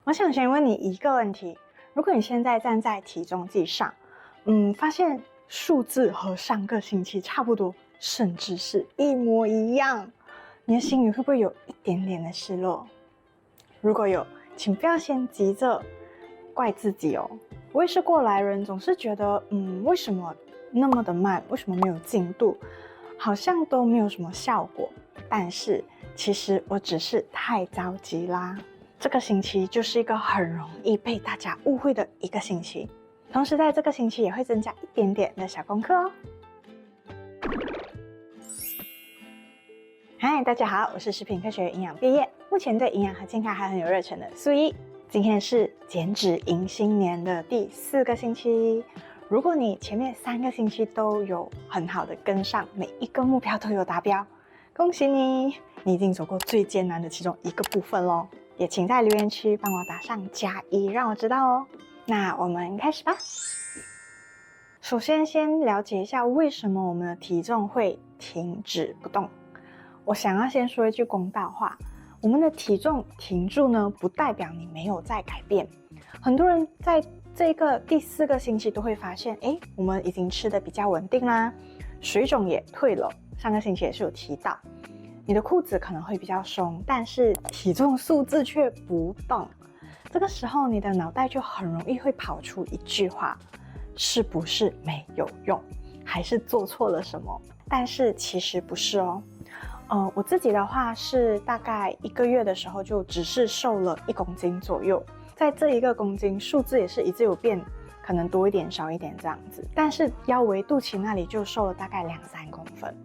我想先问你一个问题：如果你现在站在体重计上，发现数字和上个星期差不多，甚至是一模一样，你的心里会不会有一点点的失落？如果有，请不要先急着怪自己哦。我也是过来人，总是觉得，为什么那么的慢？为什么没有进度？好像都没有什么效果。但是其实我只是太着急啦。这个星期就是一个很容易被大家误会的一个星期，同时在这个星期也会增加一点点的小功课哦。嗨，大家好，我是食品科学营养毕业，目前对营养和健康还很有热忱的素一。今天是减脂迎新年的第4个星期。如果你前面3个星期都有很好的跟上，每一个目标都有达标，恭喜你，你已经走过最艰难的其中一个部分咯。也请在留言区帮我打上+1，让我知道哦。那我们开始吧。首先了解一下为什么我们的体重会停止不动。我想要先说一句公道话，我们的体重停住呢，不代表你没有在改变。很多人在这个第4个星期都会发现，我们已经吃得比较稳定啦，水肿也退了，上个星期也是有提到。你的裤子可能会比较松，但是体重数字却不动。这个时候你的脑袋就很容易会跑出一句话，是不是没有用，还是做错了什么？但是其实不是哦。我自己的话是大概1个月的时候就只是瘦了1公斤左右，在这1个公斤数字也是一直有变，可能多一点少一点这样子，但是腰围肚脐那里就瘦了大概2-3公分，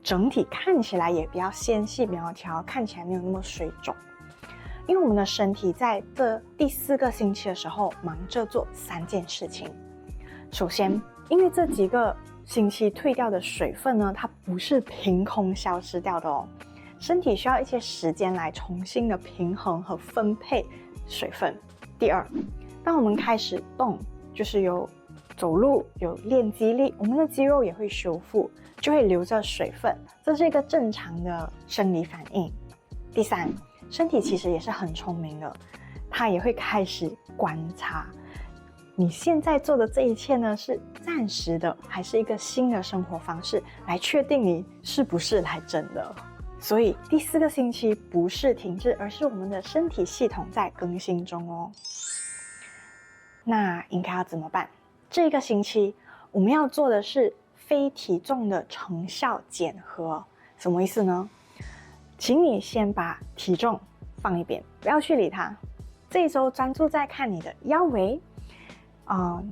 整体看起来也比较纤细苗条，看起来没有那么水肿。因为我们的身体在这第4个星期的时候忙着做3件事情。首先，因为这几个星期退掉的水分呢，它不是凭空消失掉的哦，身体需要一些时间来重新的平衡和分配水分。第二，当我们开始动，就是有走路，有练肌力，我们的肌肉也会修复，就会留着水分，这是一个正常的生理反应。第三，身体其实也是很聪明的，它也会开始观察你现在做的这一切呢，是暂时的，还是一个新的生活方式，来确定你是不是来真的。所以第4个星期不是停滞，而是我们的身体系统在更新中哦。那应该要怎么办？这个星期我们要做的是非体重的成效检核。什么意思呢？请你先把体重放一边，不要去理它。这一周专注在看你的腰围。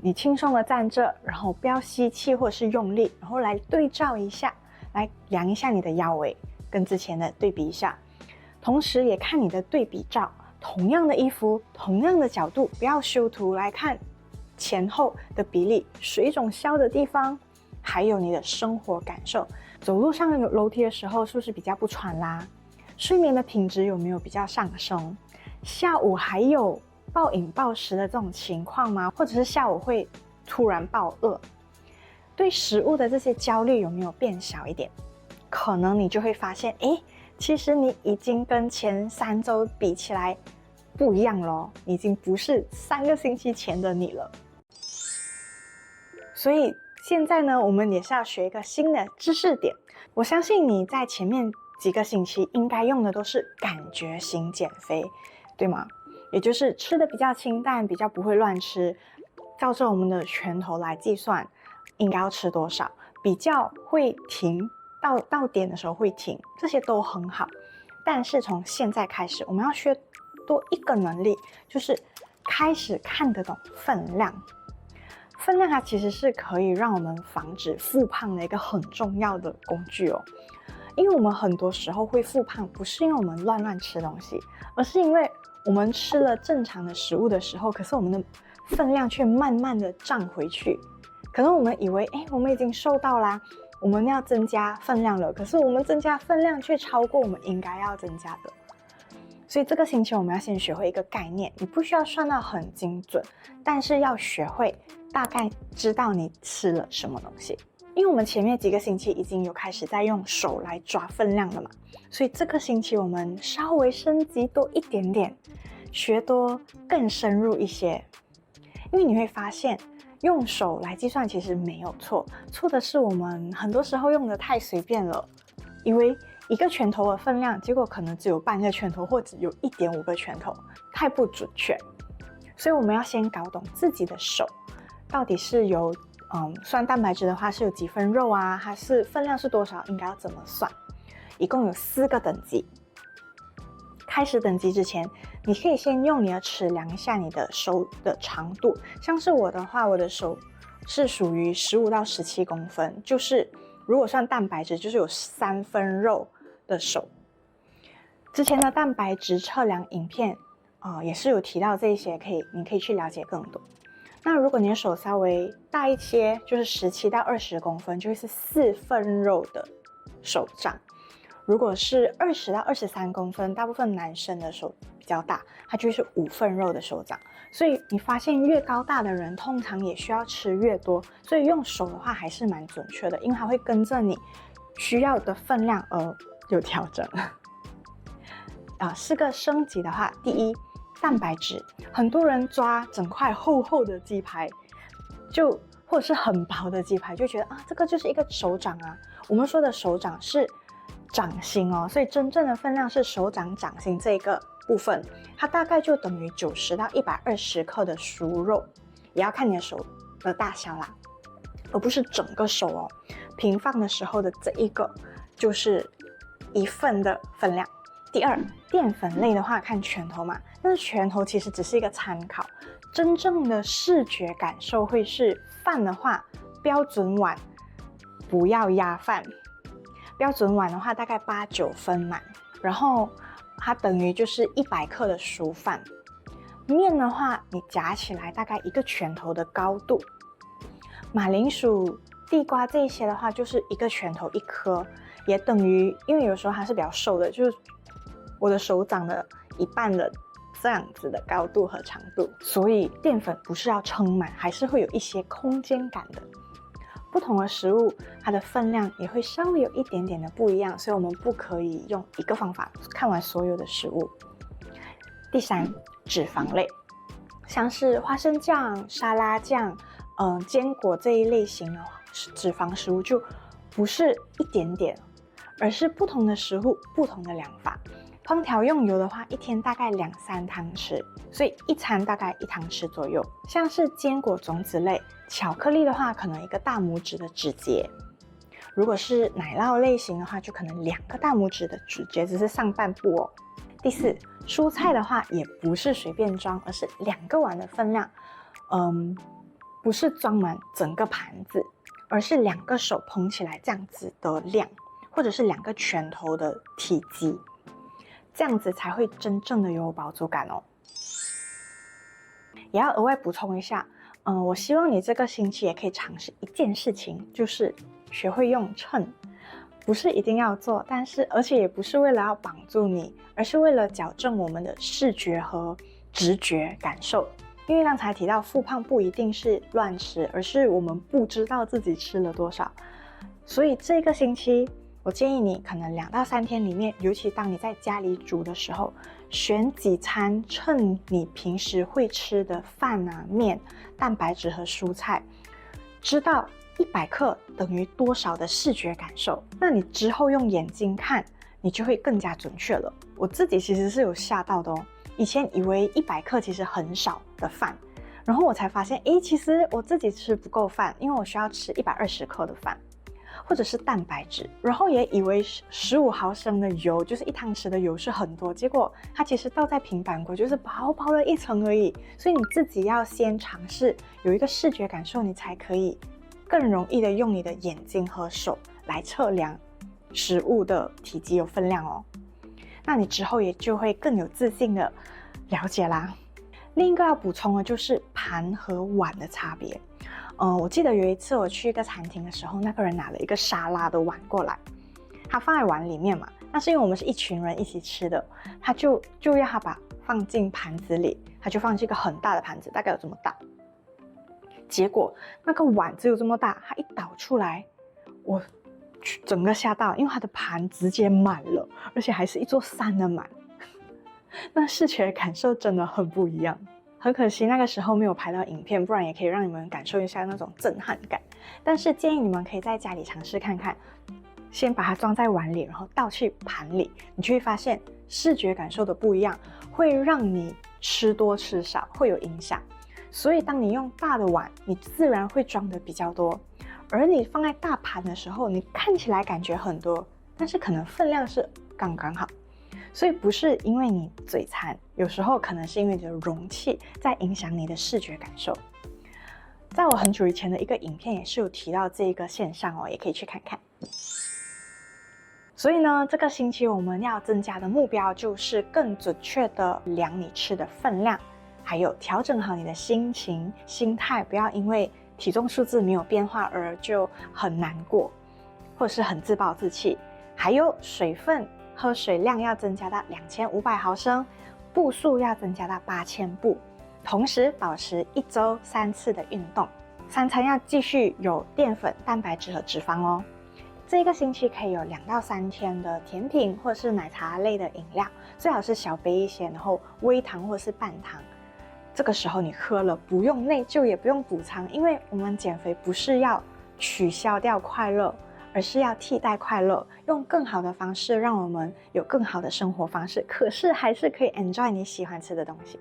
你轻松的站着，然后不要吸气或者是用力，然后来对照一下，来量一下你的腰围，跟之前的对比一下。同时也看你的对比照，同样的衣服，同样的角度，不要修图，来看前后的比例，水肿消的地方，还有你的生活感受。走路上楼梯的时候是不是比较不喘啦？睡眠的品质有没有比较上升？下午还有暴饮暴食的这种情况吗？或者是下午会突然暴饿？对食物的这些焦虑有没有变小一点？可能你就会发现，其实你已经跟前3周比起来不一样咯，你已经不是3个星期前的你了。所以现在呢，我们也是要学一个新的知识点。我相信你在前面几个星期应该用的都是感觉型减肥，对吗？也就是吃的比较清淡，比较不会乱吃，照着我们的拳头来计算应该要吃多少，比较会停，到点的时候会停，这些都很好。但是从现在开始，我们要学多一个能力，就是开始看得懂分量。分量它其实是可以让我们防止复胖的一个很重要的工具哦。因为我们很多时候会复胖，不是因为我们乱吃东西，而是因为我们吃了正常的食物的时候，可是我们的分量却慢慢的涨回去。可能我们以为，我们已经瘦到啦，我们要增加分量了，可是我们增加分量却超过我们应该要增加的。所以这个星期我们要先学会一个概念，你不需要算到很精准，但是要学会大概知道你吃了什么东西。因为我们前面几个星期已经有开始在用手来抓分量了嘛，所以这个星期我们稍微升级多一点点，学多更深入一些，因为你会发现用手来计算其实没有错，错的是我们很多时候用的太随便了，以为一个拳头的分量，结果可能只有半个拳头或者有1.5个拳头，太不准确。所以我们要先搞懂自己的手到底是有算蛋白质的话是有几分肉啊，还是分量是多少，应该要怎么算。一共有4个等级。开始等级之前，你可以先用你的尺量一下你的手的长度。像是我的话，我的手是属于15到17公分，就是如果算蛋白质，就是有3分肉的手。之前的蛋白质测量影片也是有提到这些，你可以去了解更多。那如果你的手稍微大一些，就是17到20公分，就会是4分肉的手掌。如果是20到23公分，大部分男生的手比较大，它就会是5份肉的手掌。所以你发现越高大的人，通常也需要吃越多。所以用手的话还是蛮准确的，因为它会跟着你需要的分量而有调整。4个升级的话，第一，蛋白质。很多人抓整块厚厚的鸡排，或者是很薄的鸡排，就觉得这个就是一个手掌啊。我们说的手掌是掌心哦，所以真正的分量是手掌掌心这个部分，它大概就等于90到120克的熟肉，也要看你的手的大小啦，而不是整个手哦。平放的时候的这一个就是1份的分量。第二，淀粉类的话看拳头嘛，但是拳头其实只是一个参考，真正的视觉感受会是饭的话，标准碗不要压饭。标准碗的话大概8、9分满，然后它等于就是100克的熟饭。面的话，你夹起来大概1个拳头的高度。马铃薯、地瓜这些的话，就是1个拳头1颗，也等于，因为有时候它是比较瘦的，就是我的手掌的一半的这样子的高度和长度，所以淀粉不是要撑满，还是会有一些空间感的。不同的食物，它的分量也会稍微有一点点的不一样，所以我们不可以用一个方法看完所有的食物。第三，脂肪类，像是花生酱、沙拉酱、坚果这一类型的脂肪食物，就不是一点点，而是不同的食物不同的量法。烹调用油的话，一天大概2、3汤匙，所以一餐大概1汤匙左右。像是坚果种子类、巧克力的话，可能1个大拇指的指节。如果是奶酪类型的话，就可能2个大拇指的指节，只是上半部哦。第四，蔬菜的话也不是随便装，而是2个碗的分量。不是装满整个盘子，而是2个手捧起来这样子的量，或者是2个拳头的体积。这样子才会真正的有饱足感哦。也要额外补充一下，我希望你这个星期也可以尝试一件事情，就是学会用秤。不是一定要做，而且也不是为了要绑住你，而是为了矫正我们的视觉和直觉感受。因为刚才提到复胖不一定是乱吃，而是我们不知道自己吃了多少。所以这个星期我建议你可能2到3天里面，尤其当你在家里煮的时候，选几餐称你平时会吃的饭啊、面、蛋白质和蔬菜，知道100克等于多少的视觉感受，那你之后用眼睛看，你就会更加准确了。我自己其实是有吓到的哦，以前以为100克其实很少的饭，然后我才发现，其实我自己吃不够饭，因为我需要吃120克的饭。或者是蛋白质，然后也以为15毫升的油就是1汤匙的油是很多，结果它其实倒在平板锅就是薄薄的一层而已。所以你自己要先尝试有一个视觉感受，你才可以更容易的用你的眼睛和手来测量食物的体积有分量哦。那你之后也就会更有自信的了解啦。另一个要补充的就是盘和碗的差别。我记得有一次我去一个餐厅的时候，那个人拿了一个沙拉的碗过来，他放在碗里面嘛，那是因为我们是一群人一起吃的，他就要他放进盘子里，他就放进一个很大的盘子，大概有这么大。结果那个碗只有这么大，他一倒出来，我整个吓到，因为他的盘直接满了，而且还是一座山的满。那视觉感受真的很不一样。很可惜那个时候没有拍到影片，不然也可以让你们感受一下那种震撼感。但是建议你们可以在家里尝试看看，先把它装在碗里，然后倒去盘里，你就会发现视觉感受的不一样，会让你吃多吃少会有影响。所以当你用大的碗，你自然会装的比较多，而你放在大盘的时候，你看起来感觉很多，但是可能分量是刚刚好。所以不是因为你嘴馋，有时候可能是因为你的容器在影响你的视觉感受。在我很久以前的一个影片也是有提到这个现象哦，也可以去看看。所以呢，这个星期我们要增加的目标就是更准确的量你吃的分量，还有调整好你的心情、心态，不要因为体重数字没有变化而就很难过，或是很自暴自弃。还有水分，喝水量要增加到2500毫升，步数要增加到8000步，同时保持1周3次的运动，3餐要继续有淀粉、蛋白质和脂肪哦。这个星期可以有2到3天的甜品或是奶茶类的饮料，最好是小杯一些，然后微糖或是半糖。这个时候你喝了不用内疚，也不用补偿，因为我们减肥不是要取消掉快乐，而是要替代快乐，用更好的方式让我们有更好的生活方式，可是还是可以 enjoy 你喜欢吃的东西。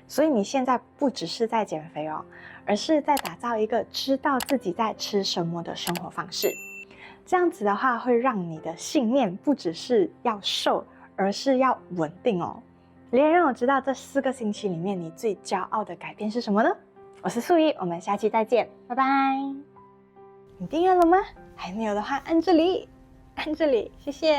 所以你现在不只是在减肥哦，而是在打造一个知道自己在吃什么的生活方式。这样子的话会让你的信念不只是要瘦，而是要稳定哦。留言让我知道这4个星期里面你最骄傲的改变是什么呢？我是素怡，我们下期再见，拜拜。你订阅了吗？还没有的话按这里，按这里，谢谢。